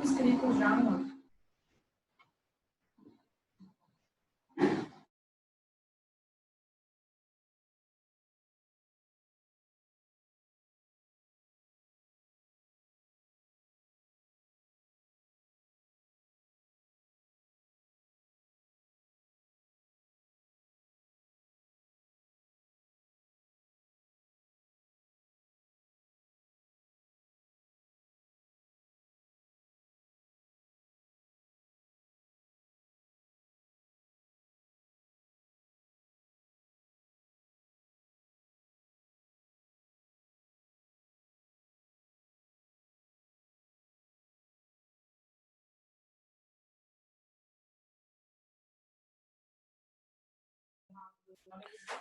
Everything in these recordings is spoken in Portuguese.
inscritos já, mano.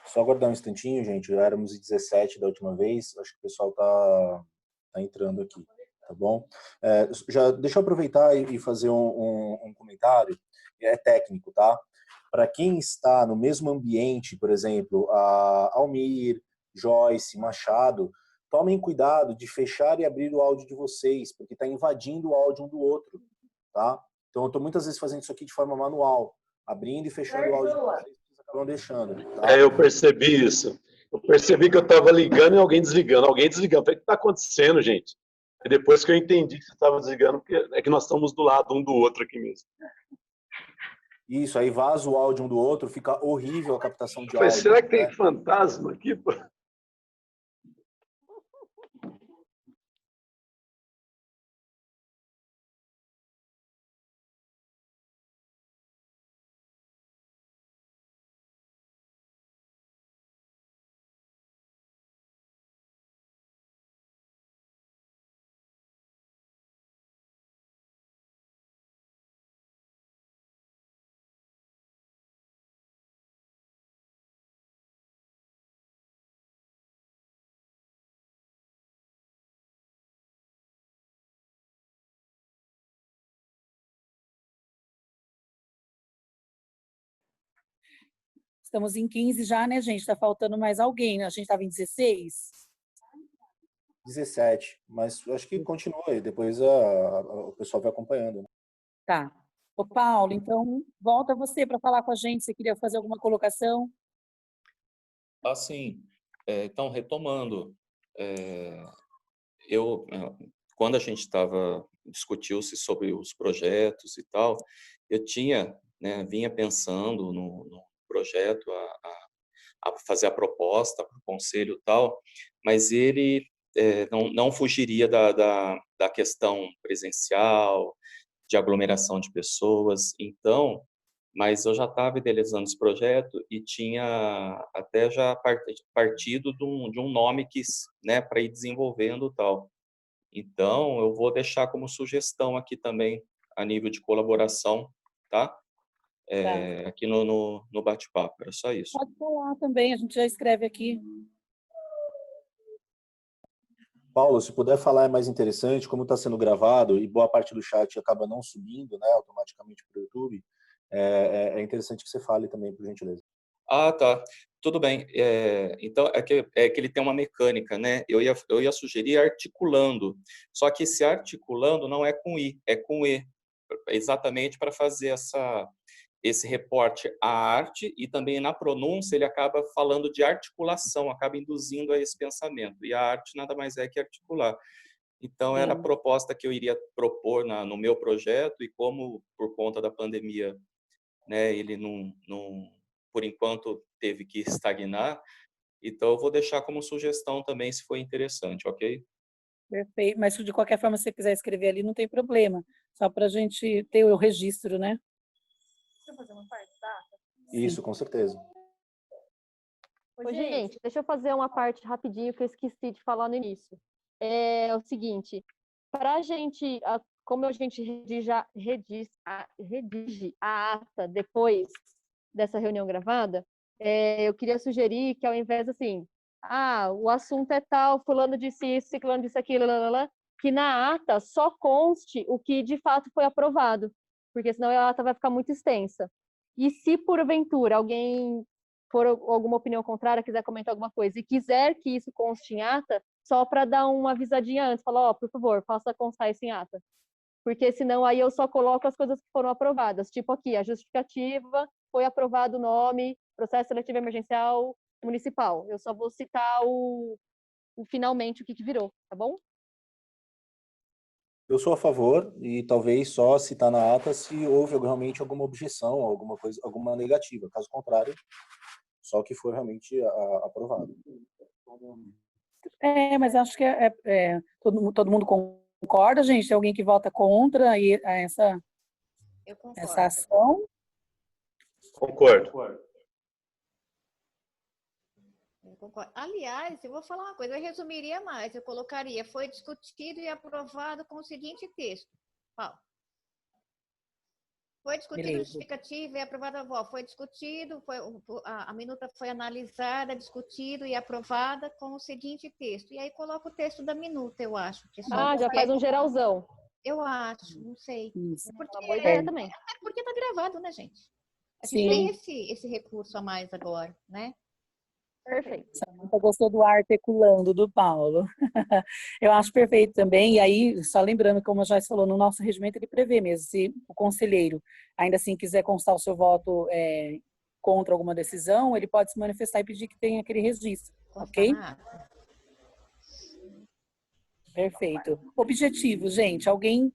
Só aguardar um instantinho, gente. Já éramos em 17 da última vez. Acho que o pessoal tá entrando aqui, tá bom? Já deixa eu aproveitar e fazer um comentário. É técnico, tá? Para quem está no mesmo ambiente, por exemplo, a Almir, Joyce, Machado, tomem cuidado de fechar e abrir o áudio de vocês, porque está invadindo o áudio um do outro, tá? Então, eu estou muitas vezes fazendo isso aqui de forma manual, abrindo e fechando o áudio de vocês, vocês acabam deixando. Tá? Eu percebi isso. Eu percebi que eu estava ligando e alguém desligando. Alguém desligando. Falei, o que está acontecendo, gente? E depois que eu entendi que você estava desligando, porque é que nós estamos do lado um do outro aqui mesmo. Isso, aí vaza o áudio um do outro, fica horrível a captação de falei, áudio. será que né? tem fantasma aqui? Pô? Estamos em 15 já, né, gente? Está faltando mais alguém, né? A gente estava em 16? 17, mas acho que continua aí, depois o pessoal vai acompanhando. Né? Tá. Ô, Paulo, então, volta você para falar com a gente. Você queria fazer alguma colocação? Assim, então, retomando, eu, quando a gente discutiu-se sobre os projetos e tal, eu tinha, né, vinha pensando no projeto, a fazer a proposta para o conselho e tal, mas ele não fugiria da questão presencial, de aglomeração de pessoas, então, mas eu já estava idealizando esse projeto e tinha até já partido de um nome que, né, para ir desenvolvendo e tal. Então, eu vou deixar como sugestão aqui também, a nível de colaboração, tá? Aqui no bate-papo, era só isso. Pode falar também, a gente já escreve aqui. Paulo, se puder falar é mais interessante, como está sendo gravado e boa parte do chat acaba não subindo, né, automaticamente para o YouTube, é interessante que você fale também, por gentileza. Ah, tá. Tudo bem. Então, é que ele tem uma mecânica, né? Eu ia sugerir articulando. Só que esse articulando não é com I, é com E. Exatamente para fazer esse reporte à arte e também na pronúncia ele acaba falando de articulação, acaba induzindo a esse pensamento. E a arte nada mais é que articular. Então, era a proposta que eu iria propor no meu projeto e como, por conta da pandemia, né, ele por enquanto, teve que estagnar. Então, eu vou deixar como sugestão também, se for interessante, ok? Perfeito, mas de qualquer forma, se você quiser escrever ali, não tem problema. Só para a gente ter o registro, né? Deixa eu fazer uma parte, tá? Isso, com certeza. Ô, gente, deixa eu fazer uma parte rapidinho que eu esqueci de falar no início. É o seguinte, para a gente, como a gente redige a ata depois dessa reunião gravada, eu queria sugerir que ao invés assim, o assunto é tal, fulano disse isso, ciclano disse aquilo, que na ata só conste o que de fato foi aprovado, porque senão a ata vai ficar muito extensa. E se porventura alguém for alguma opinião contrária, quiser comentar alguma coisa e quiser que isso conste em ata, só para dar uma avisadinha antes, falar, por favor, faça constar isso em ata. porque senão aí eu só coloco as coisas que foram aprovadas. Tipo aqui, a justificativa, foi aprovado o nome, processo seletivo emergencial municipal. Eu só vou citar o finalmente, o que virou, tá bom? Eu sou a favor e talvez só citar na ata se houve realmente alguma objeção, alguma coisa, alguma negativa. Caso contrário, só que foi realmente aprovado. Mas acho que todo mundo concorda, gente? Tem alguém que vota contra essa Eu concordo. essa ação? Concordo. Eu concordo. Aliás, eu vou falar uma coisa, eu resumiria mais, eu colocaria, foi discutido e aprovado com o seguinte texto. Paulo. Foi discutido a Beleza. justificativa e aprovada a avó. Foi discutido, a minuta foi analisada, discutido e aprovada com o seguinte texto. E aí coloca o texto da minuta, eu acho. Que só Já faz um geralzão. Eu acho, não sei. Isso. Uma boa ideia também. É porque tá gravado, né, gente? A gente Sim. tem esse recurso a mais agora, né? Perfeito. Samanta gostou do articulando do Paulo. Eu acho perfeito também. E aí, só lembrando, como a Joyce falou, no nosso regimento ele prevê mesmo, se o conselheiro ainda assim quiser constar o seu voto contra alguma decisão, ele pode se manifestar e pedir que tenha aquele registro, ok? Perfeito. Objetivos, gente. Alguém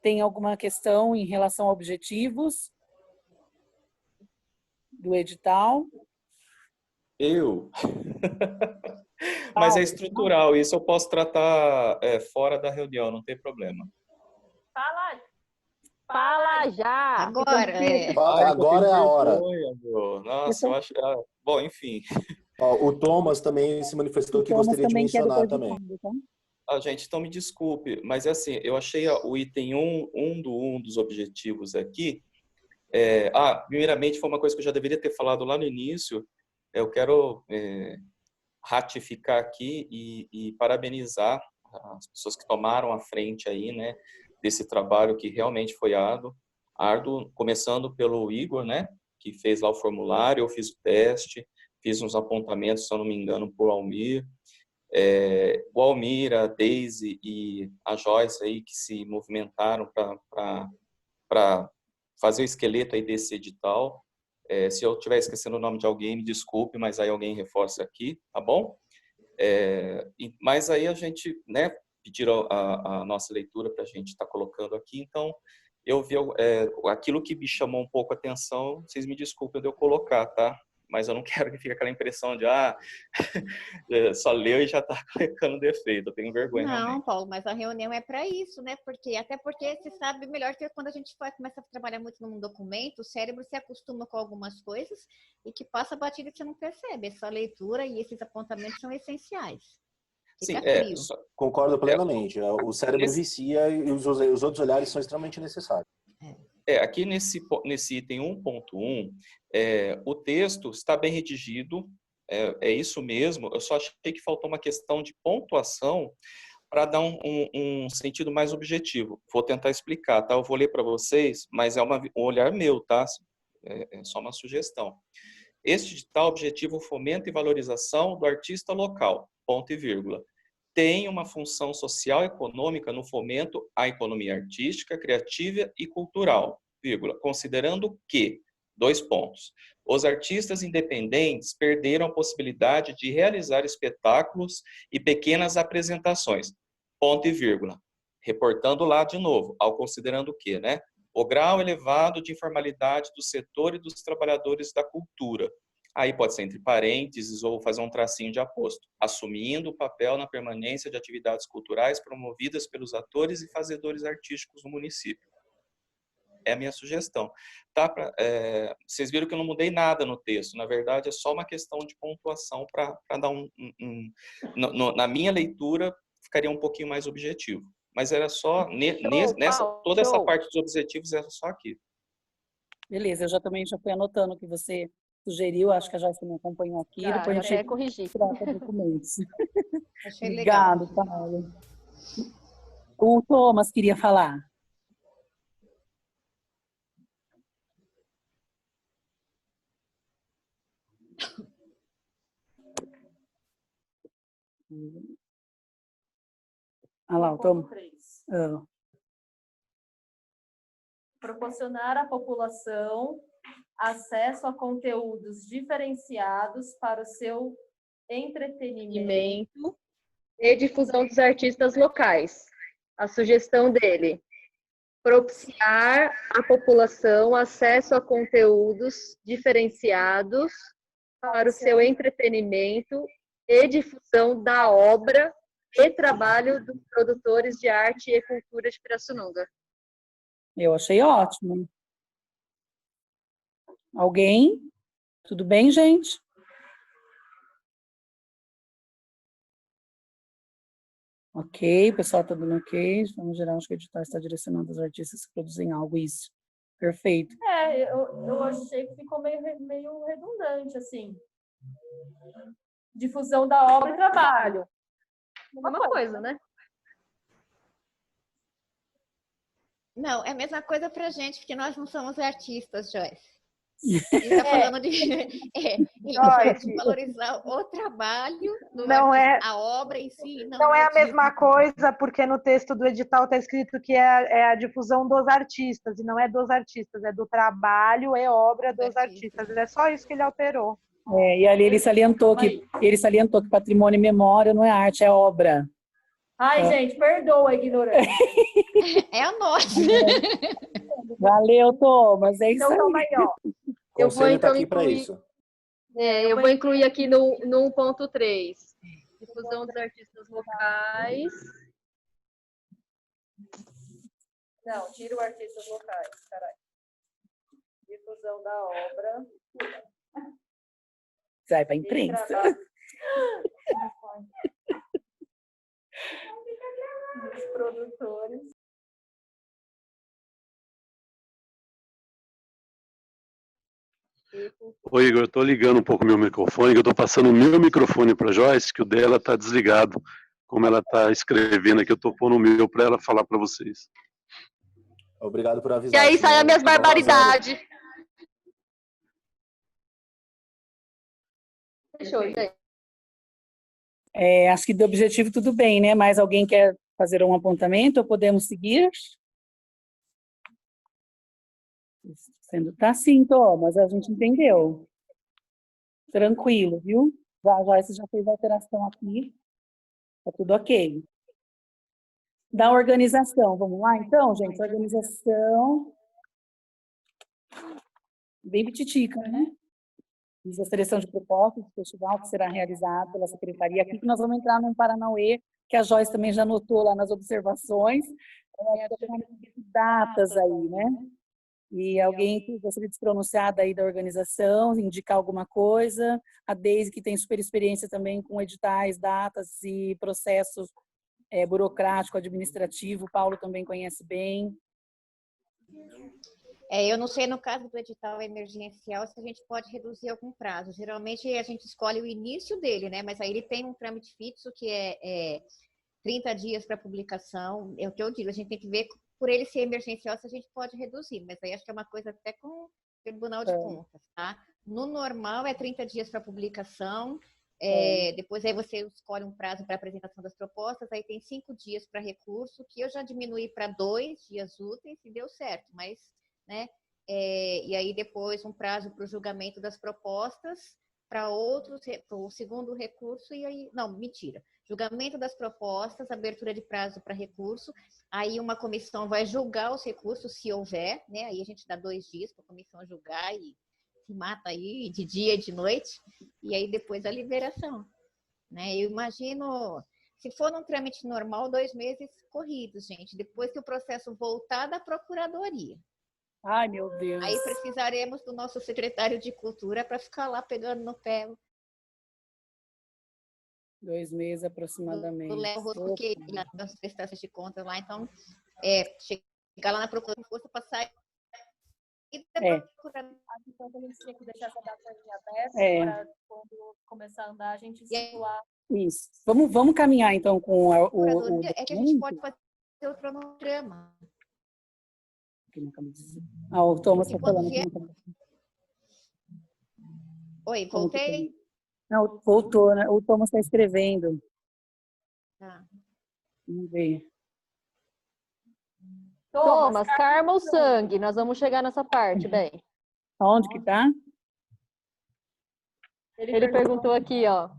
tem alguma questão em relação a objetivos do edital? Eu? Mas é estrutural, isso eu posso tratar fora da reunião, não tem problema. Fala já! Agora, Agora é a hora. Nossa, eu acho... Bom, enfim. O Thomas também se manifestou que gostaria de mencionar também. Gente, então me desculpe, mas é assim, eu achei o item 1 dos objetivos aqui. Primeiramente, foi uma coisa que eu já deveria ter falado lá no início. Eu quero ratificar aqui e parabenizar as pessoas que tomaram a frente aí, né, desse trabalho que realmente foi árduo, começando pelo Igor, né, que fez lá o formulário, eu fiz o teste, fiz uns apontamentos, se eu não me engano, por Almir. O Almir, a Daisy e a Joyce aí que se movimentaram para fazer o esqueleto aí desse edital. Se eu estiver esquecendo o nome de alguém, me desculpe, mas aí alguém reforça aqui, tá bom? Mas aí a gente, né, pediram a nossa leitura para a gente estar colocando aqui, então eu vi aquilo que me chamou um pouco a atenção, vocês me desculpem de eu colocar, tá? Mas eu não quero que fique aquela impressão de só leu e já está colocando defeito, eu tenho vergonha realmente. Não, Paulo, mas a reunião é para isso, né? Até porque você sabe melhor que quando a gente começa a trabalhar muito num documento, o cérebro se acostuma com algumas coisas e que passa batida que você não percebe. Essa leitura e esses apontamentos são essenciais. Sim, concordo plenamente. O cérebro vicia e os outros olhares são extremamente necessários. Aqui nesse item 1.1, o texto está bem redigido, é isso mesmo, eu só achei que faltou uma questão de pontuação para dar um sentido mais objetivo. Vou tentar explicar, tá? Eu vou ler para vocês, mas é um olhar meu, tá? É só uma sugestão. Este edital objetivo fomento e valorização do artista local, ponto e vírgula. Tem uma função social e econômica no fomento à economia artística, criativa e cultural, vírgula, considerando que, 2 pontos, os artistas independentes perderam a possibilidade de realizar espetáculos e pequenas apresentações, ponto e vírgula. Reportando lá de novo, ao considerando que, né? O grau elevado de informalidade do setor e dos trabalhadores da cultura. Aí pode ser entre parênteses ou fazer um tracinho de aposto, assumindo o papel na permanência de atividades culturais promovidas pelos atores e fazedores artísticos no município. É a minha sugestão. Tá? Vocês viram que eu não mudei nada no texto, na verdade é só uma questão de pontuação para dar na minha leitura ficaria um pouquinho mais objetivo. Mas era só, toda essa parte dos objetivos era só aqui. Beleza, eu também já fui anotando o que você sugeriu, acho que a Joyce me acompanhou aqui, depois a gente corrigir. troca documentos. Achei Obrigado, legal. Paulo. O Thomas queria falar. Olha lá, o Thomas. proporcionar à população acesso a conteúdos diferenciados para o seu entretenimento e difusão dos artistas locais. A sugestão dele: propiciar à população acesso a conteúdos diferenciados para o seu entretenimento e difusão da obra e trabalho dos produtores de arte e cultura de Pirassununga. Eu achei ótimo. Alguém? Tudo bem, gente? Ok, o pessoal está dando ok. De forma geral, acho que o edital está direcionando os artistas que produzem algo, isso. Perfeito. Eu achei que ficou meio redundante, assim. Difusão da obra e trabalho. Uma coisa, né? Não, é a mesma coisa pra gente, porque nós não somos artistas, Joyce. Ele está falando de, ele tá falando de valorizar o trabalho, não é a obra em si. Não é a mesma coisa, porque no texto do edital está escrito que é a difusão dos artistas, e não é dos artistas, é do trabalho e obra dos artistas. É só isso que ele alterou. E ali ele salientou que patrimônio e memória não é arte, é obra. Ai, gente, perdoa a ignorância. É a nossa. Valeu, Thomas. É isso então, aí. toma aí, ó. O conselho está aqui para isso. Eu vou incluir aqui no 1.3. Difusão dos artistas locais. Não, tira o artistas locais, caralho. Difusão da obra. Vai para a imprensa. Dos produtores. Oi, Igor, eu estou ligando um pouco o meu microfone, que eu estou passando o meu microfone para a Joyce, que o dela está desligado. Como ela está escrevendo aqui, eu estou pondo o meu para ela falar para vocês. Obrigado por avisar. E aí sai as minhas barbaridades. Fechou, gente. Acho que do objetivo tudo bem, né? Mas alguém quer fazer um apontamento ou podemos seguir? Tá sim, Thomas, a gente entendeu. Tranquilo, viu? Já você já fez a alteração aqui. Tá tudo ok. Da organização, vamos lá então, gente? Organização. Bem pititica, né? Diz a seleção de propostas do festival que será realizado pela secretaria. Aqui que nós vamos entrar num Paranauê, que a Joyce também já anotou lá nas observações. Datas aí, né? E alguém que gostaria de se pronunciar daí da organização, indicar alguma coisa. A Deise, que tem super experiência também com editais, datas e processos burocrático, administrativo. O Paulo também conhece bem. Eu não sei, no caso do edital emergencial, se a gente pode reduzir algum prazo. Geralmente, a gente escolhe o início dele, né? Mas aí ele tem um trâmite fixo, que é 30 dias para publicação. É o que eu digo, a gente tem que ver, por ele ser emergencial, se a gente pode reduzir. Mas aí acho que é uma coisa até com o Tribunal de Contas, tá? No normal, é 30 dias para publicação. Depois aí você escolhe um prazo para apresentação das propostas, aí tem 5 dias para recurso, que eu já diminuí para 2 dias úteis e deu certo, mas, né? E aí depois um prazo para o julgamento das propostas, para o segundo recurso, e aí, não, mentira, julgamento das propostas, abertura de prazo para recurso, aí uma comissão vai julgar os recursos, se houver, né? Aí a gente dá 2 dias para a comissão julgar e se mata aí de dia e de noite, e aí depois a liberação, né? Eu imagino, se for num trâmite normal, 2 meses corridos, gente, depois que o processo voltar da procuradoria. Ai, meu Deus. Aí precisaremos do nosso secretário de Cultura para ficar lá pegando no pé. 2 meses aproximadamente. Do Léo Rosco, que nas prestações de contas lá, então, chegar lá na procuradoria, força passar. Então a gente tinha que deixar essa data aberta para quando começar a andar a gente situar. Isso. Vamos caminhar então com o é que a gente pode fazer o cronograma. O Thomas está falando. Oi, voltei? Não, voltou, né? O Thomas está escrevendo. Tá. Vamos ver. Thomas, karma ou sangue? Nós vamos chegar nessa parte, bem. Onde que tá? Ele perguntou aqui, ó.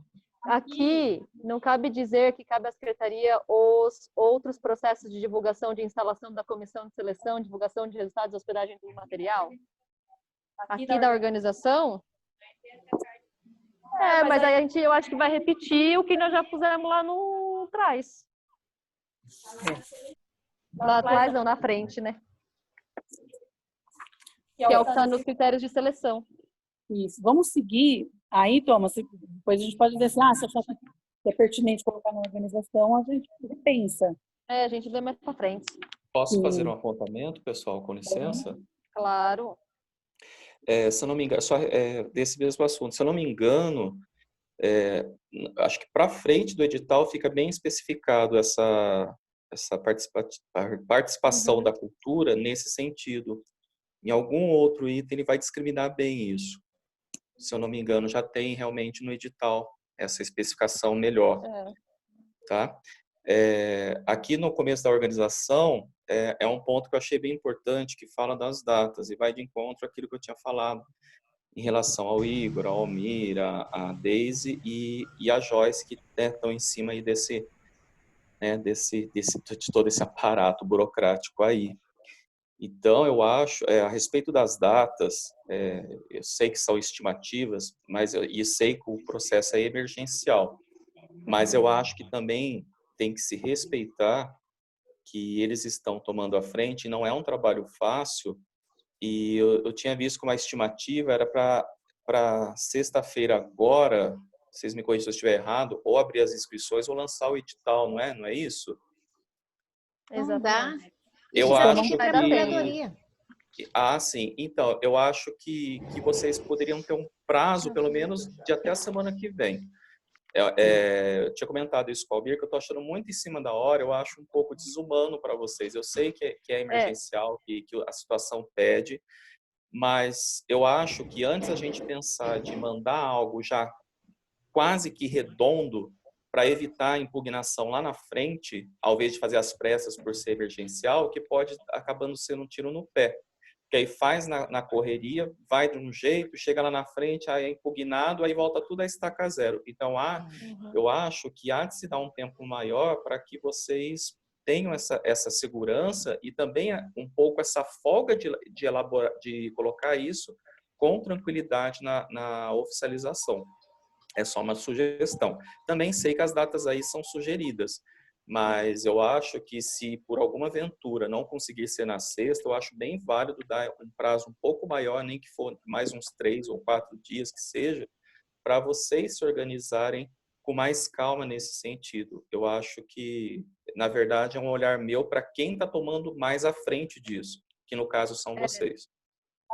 Aqui não cabe dizer que cabe à secretaria os outros processos de divulgação de instalação da comissão de seleção, divulgação de resultados, hospedagem do material? Aqui da organização? Mas aí eu acho que vai repetir o que nós já pusemos lá no trás. Lá atrás, não, na frente, né? Que é o que está nos critérios de seleção. Isso. Vamos seguir. Aí, Thomas, depois a gente pode dizer assim, se achar que é pertinente colocar na organização, a gente pensa. A gente vê mais para frente. Posso fazer um apontamento, pessoal, com licença? Claro. Se eu não me engano, só desse mesmo assunto, se eu não me engano, acho que para frente do edital fica bem especificado essa participação da cultura nesse sentido. Em algum outro item ele vai discriminar bem isso. Se eu não me engano, já tem realmente no edital essa especificação melhor. Tá? Aqui no começo da organização, é um ponto que eu achei bem importante, que fala das datas, e vai de encontro àquilo que eu tinha falado em relação ao Igor, ao Almir, a Daisy e a Joyce, que estão em cima aí de todo esse aparato burocrático aí. Então, eu acho, a respeito das datas, eu sei que são estimativas, e sei que o processo é emergencial, mas eu acho que também tem que se respeitar que eles estão tomando a frente, não é um trabalho fácil, e eu tinha visto que uma estimativa era para sexta-feira agora, vocês me corrigem se eu estiver errado, ou abrir as inscrições ou lançar o edital, não é isso? Exatamente. Eu acho que... sim. Então, eu acho que vocês poderiam ter um prazo, pelo menos, de até a semana que vem. Eu tinha comentado isso com o Albir, que eu estou achando muito em cima da hora, eu acho um pouco desumano para vocês. Eu sei que é emergencial, que a situação pede, mas eu acho que antes a gente pensar de mandar algo já quase que redondo, para evitar a impugnação lá na frente, ao invés de fazer as pressas por ser emergencial, que pode acabando sendo um tiro no pé. Porque aí faz na correria, vai de um jeito, chega lá na frente, aí é impugnado, aí volta tudo a estaca zero. Então, eu acho que há de se dar um tempo maior para que vocês tenham essa segurança e também um pouco essa folga de colocar isso com tranquilidade na oficialização. É só uma sugestão. Também sei que as datas aí são sugeridas, mas eu acho que se por alguma aventura não conseguir ser na sexta, eu acho bem válido dar um prazo um pouco maior, nem que for mais uns 3 ou 4 dias que seja, para vocês se organizarem com mais calma nesse sentido. Eu acho que, na verdade, é um olhar meu para quem está tomando mais à frente disso, que no caso são vocês.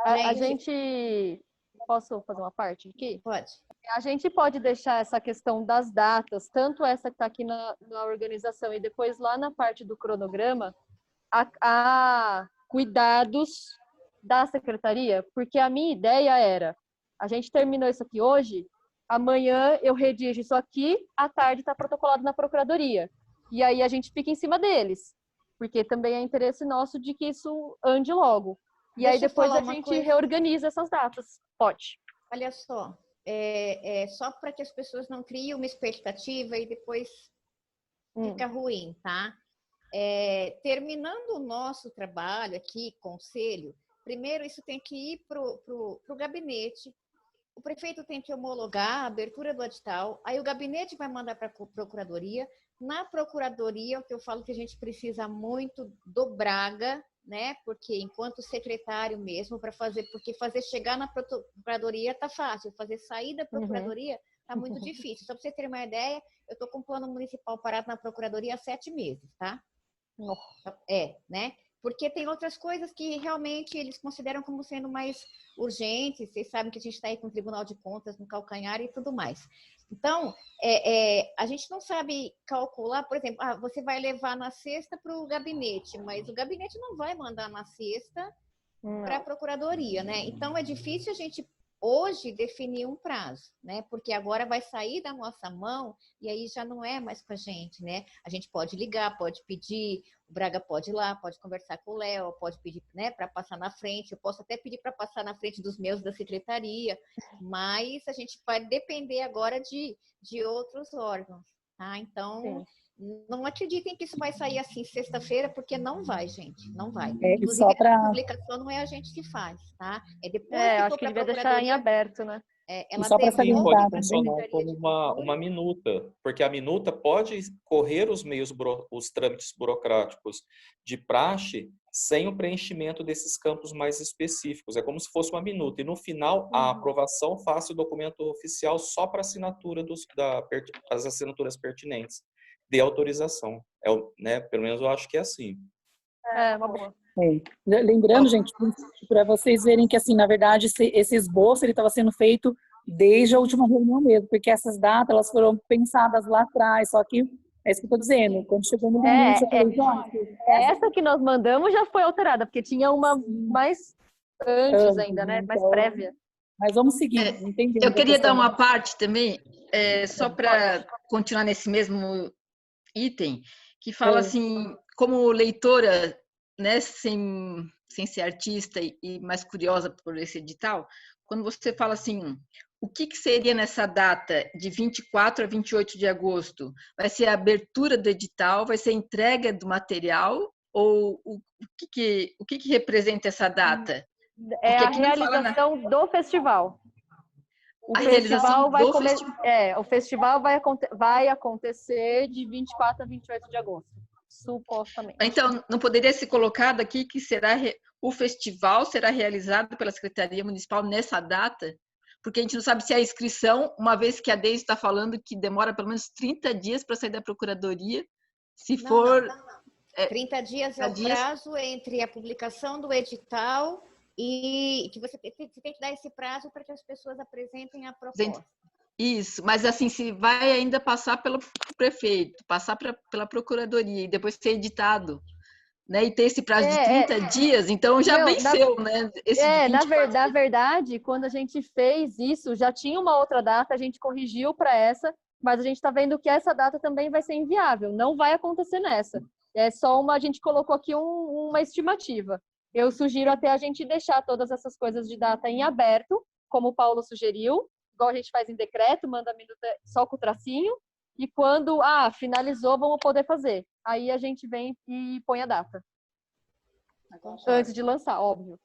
A gente... Posso fazer uma parte aqui? Pode. A gente pode deixar essa questão das datas, tanto essa que está aqui na organização e depois lá na parte do cronograma, a cuidados da secretaria, porque a minha ideia era, a gente terminou isso aqui hoje, amanhã eu redijo isso aqui, à tarde está protocolado na procuradoria. E aí a gente fica em cima deles, porque também é interesse nosso de que isso ande logo. E aí depois a gente reorganiza essas datas. Pode. Olha só, só para que as pessoas não criem uma expectativa e depois fica ruim, tá? Terminando o nosso trabalho aqui, conselho, primeiro isso tem que ir para o gabinete, o prefeito tem que homologar a abertura do edital, aí o gabinete vai mandar para a procuradoria, na procuradoria, o que eu falo que a gente precisa muito do Braga, né? Porque enquanto secretário mesmo, porque fazer chegar na procuradoria tá fácil, fazer sair da procuradoria tá muito difícil. Só para você ter uma ideia, eu tô com o plano municipal parado na procuradoria há 7 meses, tá? Né? Porque tem outras coisas que realmente eles consideram como sendo mais urgentes. Vocês sabem que a gente está aí com o Tribunal de Contas no calcanhar e tudo mais. Então, a gente não sabe calcular, por exemplo, você vai levar na sexta para o gabinete, mas o gabinete não vai mandar na sexta para a procuradoria, né? Então, é difícil a gente hoje definir um prazo, né? Porque agora vai sair da nossa mão e aí já não é mais com a gente, né? A gente pode ligar, pode pedir, o Braga pode ir lá, pode conversar com o Léo, pode pedir, né, para passar na frente, eu posso até pedir para passar na frente dos meus da secretaria, mas a gente vai depender agora de outros órgãos, tá? Então, Sim. não acreditem que isso vai sair assim sexta-feira, porque não vai, gente, não vai. E Inclusive, só a para publicação não é a gente que faz, tá? É depois É, que acho for que para a devia deixar em procuradoria, aberto, né? ela só para E devolve pode salientar para a também, funcionar Secretaria como de Cultura. uma minuta, porque a minuta pode correr os trâmites burocráticos de praxe sem o preenchimento desses campos mais específicos. É como se fosse uma minuta. E no final, a aprovação faça o documento oficial só para assinatura as assinaturas pertinentes de autorização. Né? Pelo menos eu acho que é assim. É, uma boa. Lembrando, gente, para vocês verem que, assim, na verdade, esse esboço ele estava sendo feito desde a última reunião mesmo, porque essas datas elas foram pensadas lá atrás, só que é isso que eu estou dizendo, quando chegou no limite, eu falei, Jorge, Essa que nós mandamos já foi alterada, porque tinha uma mais antes ainda, né? Mais então, prévia. mas vamos seguir, entendendo. Eu queria dar uma parte também, só para continuar nesse mesmo item, que fala assim, como leitora, né, sem ser artista e mais curiosa por esse edital, quando você fala assim, o que seria nessa data de 24 a 28 de agosto? Vai ser a abertura do edital? Vai ser a entrega do material? Ou o que representa essa data? É Porque a aqui não fala realização do festival. a realização do festival. O festival vai acontecer de 24 a 28 de agosto, supostamente. Então, não poderia ser colocado aqui que o festival será realizado pela Secretaria Municipal nessa data? Porque a gente não sabe se a inscrição, uma vez que a Deise está falando que demora pelo menos 30 dias para sair da Procuradoria, se for... Não. 30 dias é o prazo entre a publicação do edital e que você tem que dar esse prazo para que as pessoas apresentem a proposta. Isso, mas assim, se vai ainda passar pelo prefeito, passar pela Procuradoria e depois ser editado, né, e ter esse prazo de 30 dias, então já venceu, né? Na verdade, quando a gente fez isso, já tinha uma outra data, a gente corrigiu para essa, mas a gente está vendo que essa data também vai ser inviável, não vai acontecer nessa. É só a gente colocou aqui uma estimativa. Eu sugiro até a gente deixar todas essas coisas de data em aberto, como o Paulo sugeriu, igual a gente faz em decreto, manda a minuta só com o tracinho, e quando, finalizou, vamos poder fazer. Aí a gente vem e põe a data. Antes de lançar, óbvio.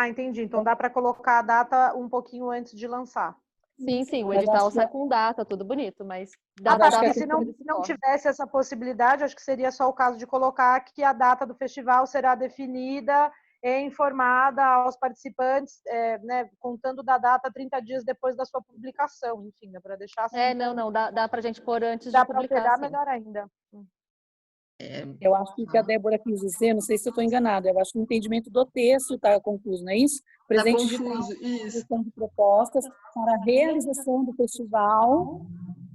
Entendi. Então dá para colocar a data um pouquinho antes de lançar. Sim, o edital sai com data, tudo bonito, mas porque se não tivesse essa possibilidade, acho que seria só o caso de colocar que a data do festival será definida e informada aos participantes, né, contando da data 30 dias depois da sua publicação, enfim, dá para deixar assim. Não, dá para a gente pôr antes de publicar. Dá para melhor ainda. Eu acho que o que a Débora quis dizer, não sei se eu estou enganada, eu acho que o entendimento do texto está confuso, não é isso? Presente de questão de propostas para a realização do festival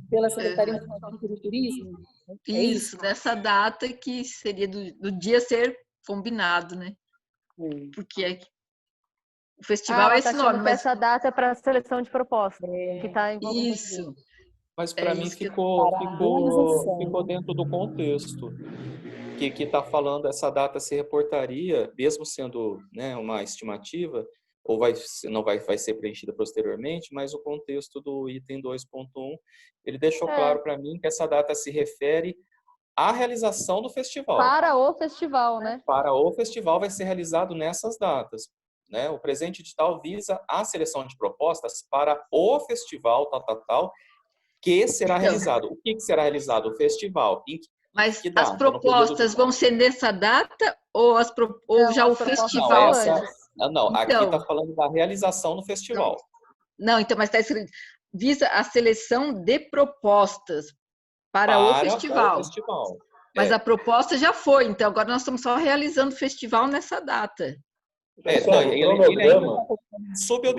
pela Secretaria Municipal de Turismo. Isso, nessa data que seria do dia ser combinado, né? Porque o festival é esse nome, mas essa data é para a seleção de propostas que está envolvendo isso. Mas para mim ficou dentro do contexto que está falando essa data se reportaria, mesmo sendo, né, uma estimativa, ou vai ser preenchida posteriormente, mas o contexto do item 2.1, ele deixou claro para mim que essa data se refere à realização do festival. Para o festival, né? Para o festival vai ser realizado nessas datas. Né? O presente edital visa a seleção de propostas para o festival, que será realizado. O que será realizado? O festival. Mas as propostas vão ser nessa data ou já o festival? Não, aqui está falando da realização do festival. Não, então, mas está escrito, visa a seleção de propostas para o festival. Mas a proposta já foi, então agora nós estamos só realizando o festival nessa data. O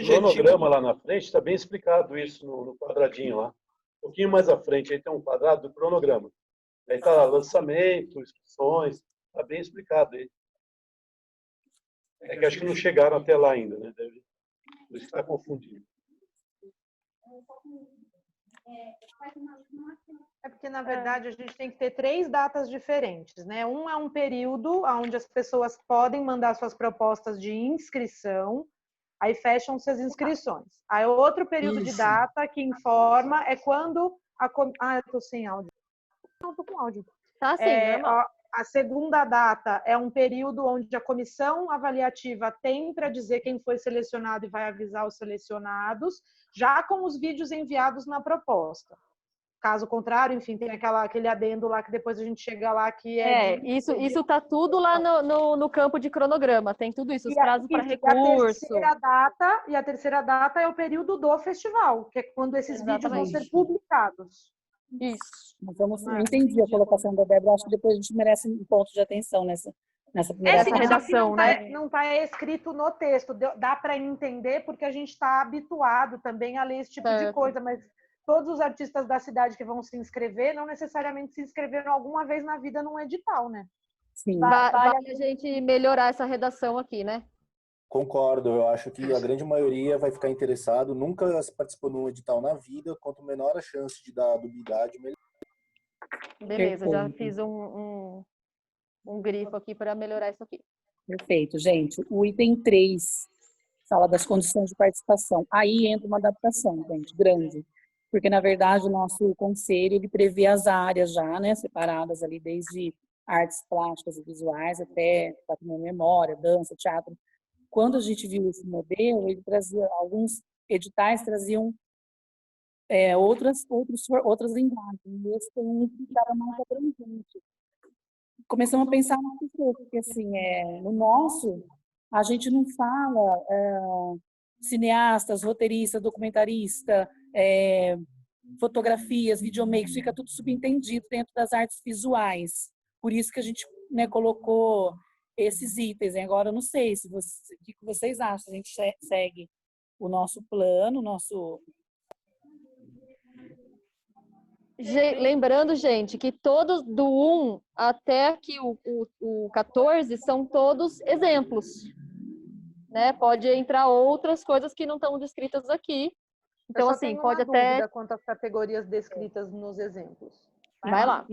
cronograma lá na frente está bem explicado isso no quadradinho lá. Um pouquinho mais à frente, aí tem um quadrado do cronograma. Aí está lançamento, inscrições, está bem explicado aí. É que acho que não chegaram até lá ainda, né? Por isso que está confundindo. É porque, na verdade, a gente tem que ter 3 datas diferentes, né? Um é um período onde as pessoas podem mandar suas propostas de inscrição, aí fecham-se as inscrições. Aí outro período de data que informa é quando eu tô sem áudio. Não, tô com áudio. Tá sim, normal. A segunda data é um período onde a comissão avaliativa tem para dizer quem foi selecionado e vai avisar os selecionados, já com os vídeos enviados na proposta. Caso contrário, enfim, tem aquele adendo lá que depois a gente chega lá que isso tá tudo lá no campo de cronograma, tem tudo isso, os prazos para recurso. E a terceira data é o período do festival, que é quando esses vídeos vão ser publicados. Isso. Eu entendi a colocação da Débora, acho que depois a gente merece um ponto de atenção nessa primeira essa redação, né? Não está escrito no texto, dá para entender porque a gente está habituado também a ler esse tipo de coisa, mas todos os artistas da cidade que vão se inscrever não necessariamente se inscreveram alguma vez na vida num edital, né? Sim. Vale a gente melhorar essa redação aqui, né? Concordo, eu acho que a grande maioria vai ficar interessado, nunca participou de um edital na vida, quanto menor a chance de dar dubiedade, melhor. Beleza, já fiz um grifo aqui para melhorar isso aqui. Perfeito, gente. O item 3 fala das condições de participação. Aí entra uma adaptação, gente, grande. Porque, na verdade, o nosso conselho, ele prevê as áreas já, né, separadas ali, desde artes plásticas e visuais até patrimônio memória, dança, teatro. Quando a gente viu esse modelo, ele trazia, alguns editais traziam outras linguagens, e esse tem um que estava mais abrangente. Começamos a pensar no porque, assim, no nosso, a gente não fala cineastas, roteiristas, documentarista, fotografias, videomakers, fica tudo subentendido dentro das artes visuais. Por isso que a gente, né, colocou esses itens. Agora, eu não sei o que vocês acham. A gente segue o nosso plano, Lembrando, gente, que todos do 1 até aqui o 14 são todos exemplos, né? Pode entrar outras coisas que não estão descritas aqui. Então, assim, pode até... dúvida quanto às categorias descritas nos exemplos. Vai lá.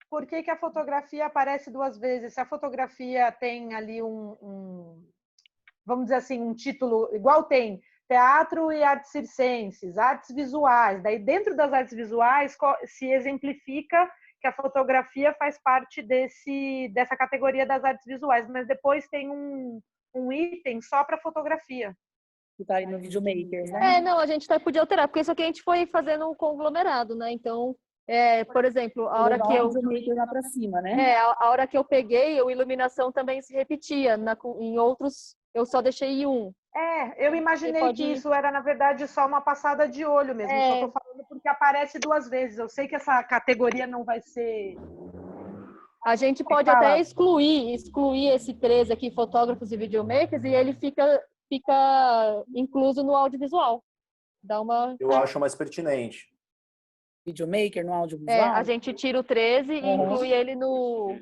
Por que a fotografia aparece 2 vezes? Se a fotografia tem ali vamos dizer assim, um título, igual tem teatro e artes circenses, artes visuais. Daí, dentro das artes visuais, se exemplifica que a fotografia faz parte dessa categoria das artes visuais, mas depois tem um item só para fotografia. Que tá aí no videomaker, né? Não, a gente podia alterar, porque isso aqui a gente foi fazendo um conglomerado, né? Então, por exemplo, a hora que eu... lá pra cima, né? A hora que eu peguei, a iluminação também se repetia. Em outros, eu só deixei em um. Eu imaginei que isso era, na verdade, só uma passada de olho mesmo. Só tô falando porque aparece 2 vezes. Eu sei que essa categoria não vai ser... A gente pode até excluir esse 13 aqui, fotógrafos e videomakers, e ele fica incluso no audiovisual. Eu acho mais pertinente. Videomaker no audiovisual? A gente tira o 13 e inclui ele no...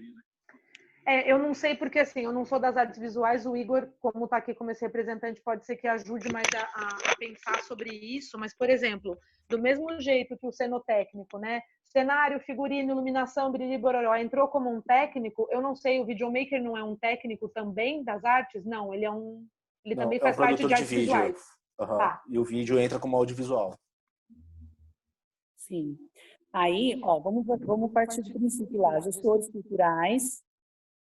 eu não sei porque, assim, eu não sou das artes visuais, o Igor, como está aqui como esse representante, pode ser que ajude mais a pensar sobre isso, mas, por exemplo, do mesmo jeito que o cenotécnico, né? Cenário, figurino, iluminação, biriri, bororó, entrou como um técnico, eu não sei, o videomaker não é um técnico também das artes? Não, ele também faz parte de artes visuais. Tá. E o vídeo entra como audiovisual. Sim. Aí, vamos partir do princípio lá. Gestores culturais.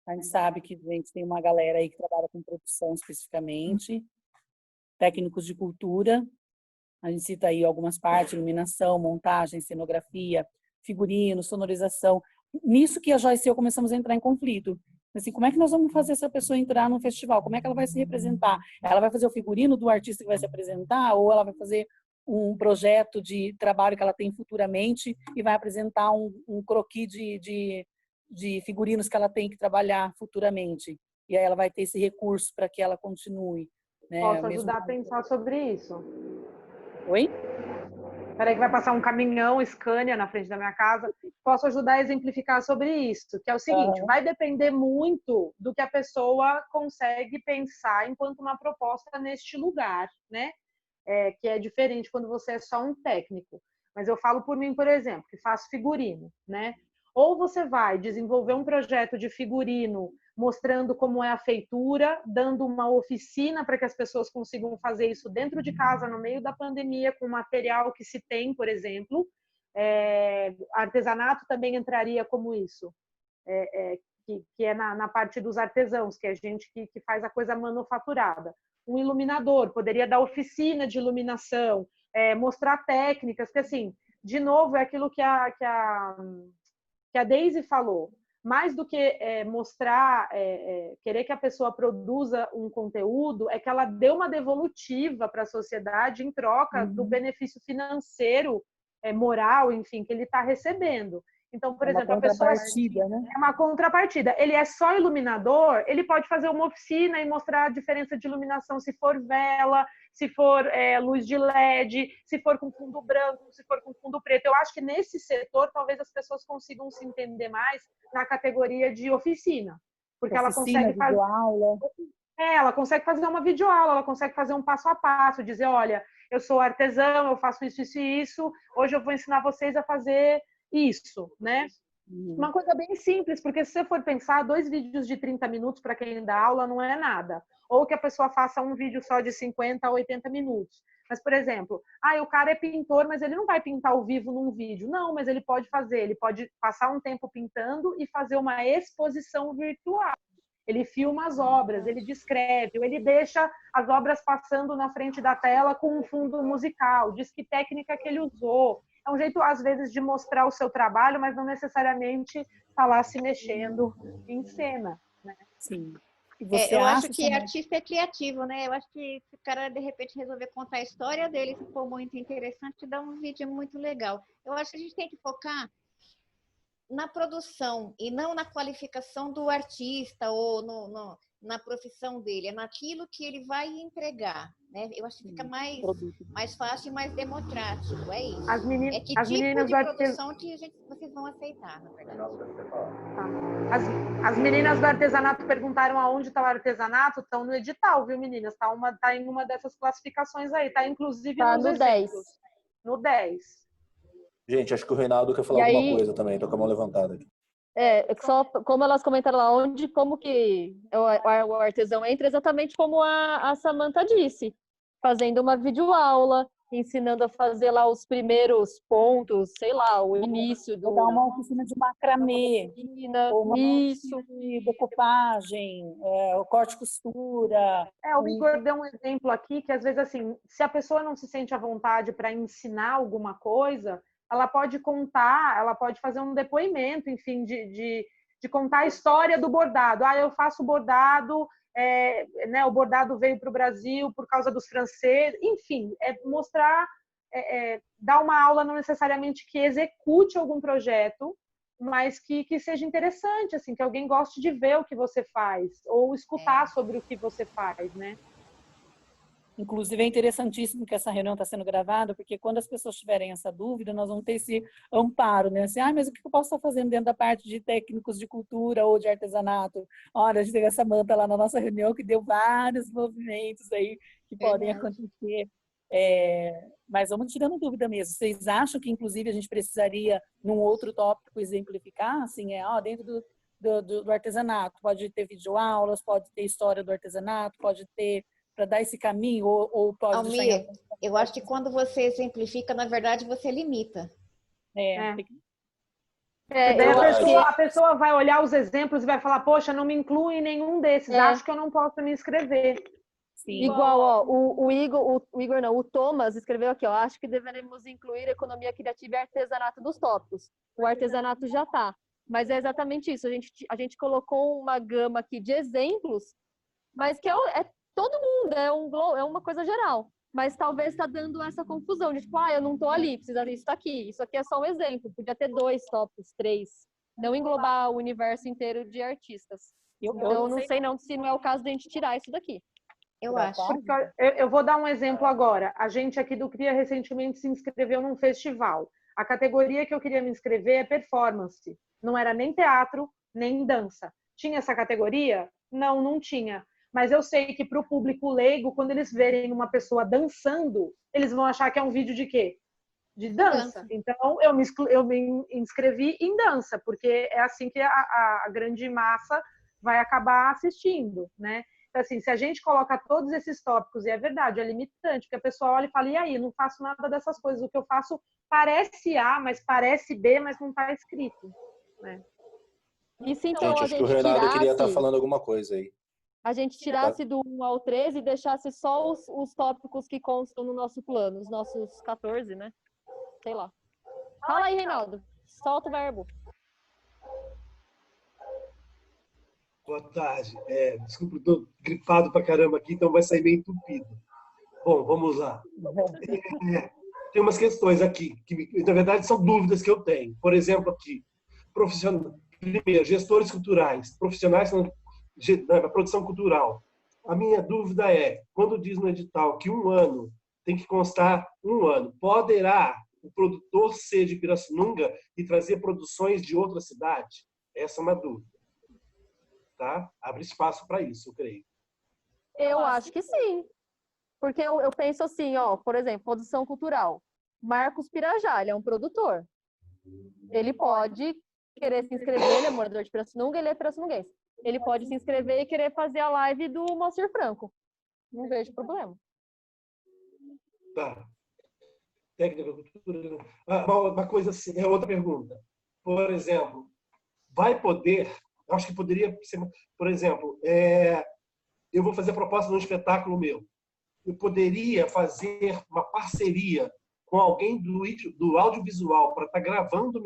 A gente sabe que a gente tem uma galera aí que trabalha com produção especificamente. Técnicos de cultura. A gente cita aí algumas partes, iluminação, montagem, cenografia, figurino, sonorização. Nisso que a Joyce e eu começamos a entrar em conflito. Assim, como é que nós vamos fazer essa pessoa entrar num festival? Como é que ela vai se representar? Ela vai fazer o figurino do artista que vai se apresentar? Ou ela vai fazer um projeto de trabalho que ela tem futuramente e vai apresentar um croquis de figurinos que ela tem que trabalhar futuramente? E aí ela vai ter esse recurso para que ela continue. Né? Posso ajudar a pensar sobre isso? Oi? Peraí que vai passar um caminhão Scania na frente da minha casa. Posso ajudar a exemplificar sobre isso, que é o seguinte, vai depender muito do que a pessoa consegue pensar enquanto uma proposta neste lugar, né? Que é diferente quando você é só um técnico. Mas eu falo por mim, por exemplo, que faço figurino, né? Ou você vai desenvolver um projeto de figurino mostrando como é a feitura, dando uma oficina para que as pessoas consigam fazer isso dentro de casa, no meio da pandemia, com material que se tem, por exemplo. Artesanato também entraria como isso, que é na parte dos artesãos, que é gente que faz a coisa manufaturada. Um iluminador poderia dar oficina de iluminação, mostrar técnicas, que assim, de novo, é aquilo que a Daisy falou, mais do que mostrar, querer que a pessoa produza um conteúdo, é que ela dê uma devolutiva para a sociedade em troca do benefício financeiro, moral, enfim, que ele está recebendo. Então, por exemplo, a pessoa é uma contrapartida. Ele é só iluminador, ele pode fazer uma oficina e mostrar a diferença de iluminação se for vela, se for luz de LED, se for com fundo branco, se for com fundo preto. Eu acho que nesse setor talvez as pessoas consigam se entender mais na categoria de oficina, porque ela consegue fazer videoaula. Ela consegue fazer uma videoaula, ela consegue fazer um passo a passo, dizer, olha, eu sou artesão, eu faço isso, isso e isso, hoje eu vou ensinar vocês a fazer isso, né? Uma coisa bem simples, porque se você for pensar, 2 vídeos de 30 minutos para quem dá aula não é nada. Ou que a pessoa faça um vídeo só de 50 a 80 minutos. Mas, por exemplo, o cara é pintor, mas ele não vai pintar ao vivo num vídeo. Não, mas ele pode passar um tempo pintando e fazer uma exposição virtual. Ele filma as obras, ele descreve, ele deixa as obras passando na frente da tela com um fundo musical, diz que técnica que ele usou. É um jeito, às vezes, de mostrar o seu trabalho, mas não necessariamente estar lá se mexendo em cena, né? Sim. Eu acho que artista é criativo, né? Eu acho que se o cara, de repente, resolver contar a história dele, se for muito interessante, dá um vídeo muito legal. Eu acho que a gente tem que focar na produção e não na qualificação do artista ou na profissão dele, é naquilo que ele vai entregar, né? Eu acho que fica mais fácil e mais democrático, é isso. É que tipo de produção que vocês vão aceitar, na verdade. As meninas do artesanato perguntaram aonde está o artesanato, estão no edital, viu, meninas? Está em uma dessas classificações aí, está inclusive nos no 10. No 10. Gente, acho que o Reinaldo quer falar alguma coisa também, tô com a mão levantada aqui. Só como elas comentaram lá, como que o artesão entra, exatamente como a Samantha disse, fazendo uma videoaula, ensinando a fazer lá os primeiros pontos, sei lá, o início do... Dar uma oficina de macramê, isso, de decupagem, o corte e costura. O Igor deu um exemplo aqui, que às vezes, assim, se a pessoa não se sente à vontade para ensinar alguma coisa, ela pode contar, ela pode fazer um depoimento, enfim, de contar a história do bordado. Eu faço bordado, né, o bordado veio para o Brasil por causa dos franceses, enfim, mostrar, dar uma aula não necessariamente que execute algum projeto, mas que seja interessante, assim, que alguém goste de ver o que você faz, ou escutar sobre o que você faz, né? Inclusive, é interessantíssimo que essa reunião está sendo gravada, porque quando as pessoas tiverem essa dúvida, nós vamos ter esse amparo, né? Assim, mas o que eu posso estar fazendo dentro da parte de técnicos de cultura ou de artesanato? Olha, a gente teve essa Samantha lá na nossa reunião que deu vários movimentos aí que podem acontecer. Mas vamos tirando dúvida mesmo. Vocês acham que, inclusive, a gente precisaria, num outro tópico, exemplificar? Assim, dentro do artesanato, pode ter videoaulas, pode ter história do artesanato, pode ter... para dar esse caminho, ou pode Almir, eu acho que quando você exemplifica, na verdade, você limita. A pessoa vai olhar os exemplos e vai falar, poxa, não me inclui em nenhum desses, acho que eu não posso me inscrever. Sim. Igual, o Thomas escreveu aqui, acho que deveremos incluir economia criativa e artesanato dos tópicos. O artesanato já está, mas é exatamente isso, a gente colocou uma gama aqui de exemplos, mas que todo mundo, é uma coisa geral. Mas talvez está dando essa confusão de tipo, eu não estou ali, precisa disso aqui. Isso aqui é só um exemplo, podia ter 2 tópicos, 3. Não englobar o universo inteiro de artistas. Então, não sei se não é o caso de a gente tirar isso daqui. Eu acho. Porque eu vou dar um exemplo agora. A gente aqui do CRIA recentemente se inscreveu num festival. A categoria que eu queria me inscrever é performance. Não era nem teatro, nem dança. Tinha essa categoria? Não, não tinha. Mas eu sei que para o público leigo, quando eles verem uma pessoa dançando, eles vão achar que é um vídeo de quê? De dança. Então, eu me inscrevi em dança, porque é assim que a grande massa vai acabar assistindo, né? Então, assim, se a gente coloca todos esses tópicos, e é verdade, é limitante, porque a pessoa olha e fala, e aí, não faço nada dessas coisas, o que eu faço parece A, mas parece B, mas não está escrito, né? E se então gente, a acho gente que o Renato queria estar tirasse, falando alguma coisa aí. a gente tirasse do 1 ao 13 e deixasse só os tópicos que constam no nosso plano, os nossos 14, né? Sei lá. Fala aí, Reinaldo. Solta o verbo. Boa tarde. Desculpa, estou gripado pra caramba aqui, então vai sair meio entupido. Bom, vamos lá. Tem umas questões aqui, que na verdade são dúvidas que eu tenho. Por exemplo, aqui, primeiro, gestores culturais, profissionais na produção cultural. A minha dúvida é, quando diz no edital que 1 ano tem que constar 1 ano, poderá o produtor ser de Pirassununga e trazer produções de outra cidade? Essa é uma dúvida. Tá? Abre espaço para isso, eu creio. Eu acho que sim. Porque eu penso assim, ó, por exemplo, produção cultural. Marcos Pirajá, ele é um produtor. Ele pode querer se inscrever, ele é morador de Pirassununga, ele é pirassununguense. Ele pode se inscrever e querer fazer a live do Moacir Franco. Não vejo problema. Tá. Técnica, cultura... uma coisa assim, é outra pergunta. Por exemplo, vai poder... Acho que poderia ser... Por exemplo, eu vou fazer a proposta de um espetáculo meu. Eu poderia fazer uma parceria com alguém do audiovisual para estar gravando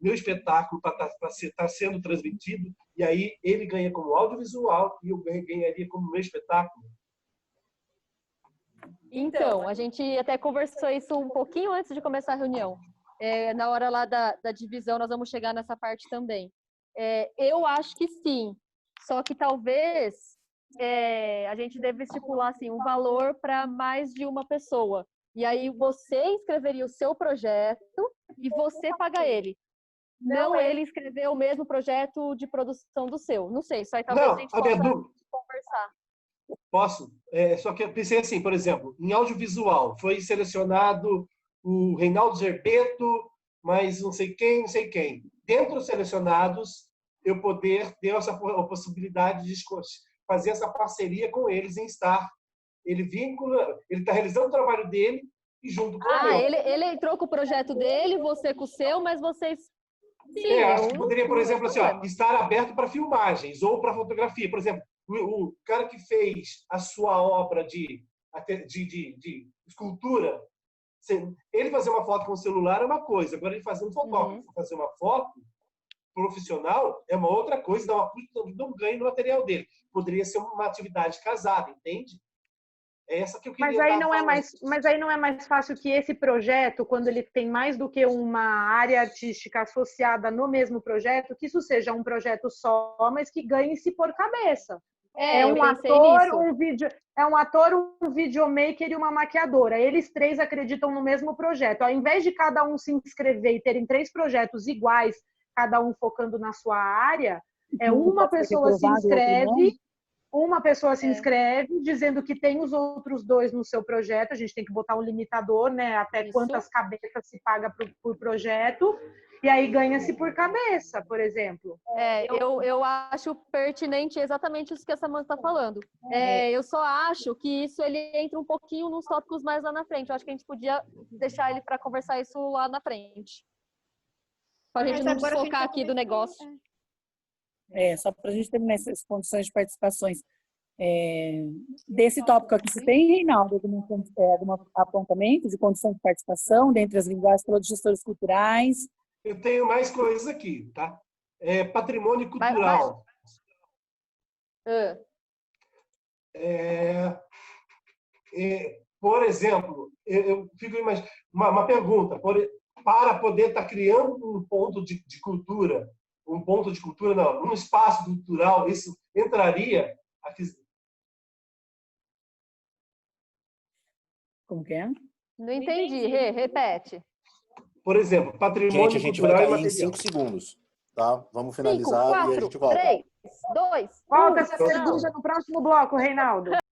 meu espetáculo para estar sendo transmitido, e aí ele ganha como audiovisual e eu ganharia como meu espetáculo. Então, a gente até conversou isso um pouquinho antes de começar a reunião. Na hora lá da divisão, nós vamos chegar nessa parte também. Eu acho que sim, só que talvez a gente deve estipular assim, um valor para mais de uma pessoa. E aí você inscreveria o seu projeto e você paga ele. Não ele escrever o mesmo projeto de produção do seu. Não sei, só aí talvez a gente possa conversar. Posso? Só que eu pensei assim, por exemplo, em audiovisual, foi selecionado o Reinaldo Zerbeto, mas não sei quem. Dentro dos selecionados, eu poder ter essa possibilidade de fazer essa parceria com eles em estar. Ele está realizando o trabalho dele e junto com o meu. Ele entrou com o projeto dele, você com o seu, mas vocês... Sim, acho que poderia, por exemplo, assim, estar aberto para filmagens ou para fotografia. Por exemplo, o cara que fez a sua obra de escultura, ele fazer uma foto com o celular é uma coisa, agora ele fazer um fotógrafo, fazer uma foto profissional é uma outra coisa, dá um ganho no material dele. Poderia ser uma atividade casada, entende? É essa que eu queria. Mas aí não é mais fácil que esse projeto, quando ele tem mais do que uma área artística associada no mesmo projeto, que isso seja um projeto só, mas que ganhe-se por cabeça. É um ator, um videomaker e uma maquiadora. Eles 3 acreditam no mesmo projeto. Ao invés de cada um se inscrever e terem 3 projetos iguais, cada um focando na sua área, uma pessoa se inscreve dizendo que tem os outros 2 no seu projeto. A gente tem que botar um limitador, né? Até quantas cabeças se paga por projeto. E aí ganha-se por cabeça, por exemplo. Eu acho pertinente exatamente isso que a Samantha está falando. Eu só acho que isso ele entra um pouquinho nos tópicos mais lá na frente. Eu acho que a gente podia deixar ele para conversar isso lá na frente. Para a gente não desfocar aqui do negócio. Só para a gente terminar essas condições de participações. Desse tópico aqui, você tem, Reinaldo, algum apontamento de condição de participação dentre as linguagens pelos gestores culturais? Eu tenho mais coisas aqui, tá? Patrimônio cultural. Por exemplo, eu fico imaginando uma pergunta. Para poder estar criando um ponto de cultura, um espaço cultural, isso entraria Como que é? Não entendi. Repete. Por exemplo, patrimônio Gente, a gente cultural vai e cair em material. 5 segundos, tá? Vamos 5, finalizar e a 4, gente volta. 3, 2, 1. Volta essa pergunta no próximo bloco, Reinaldo.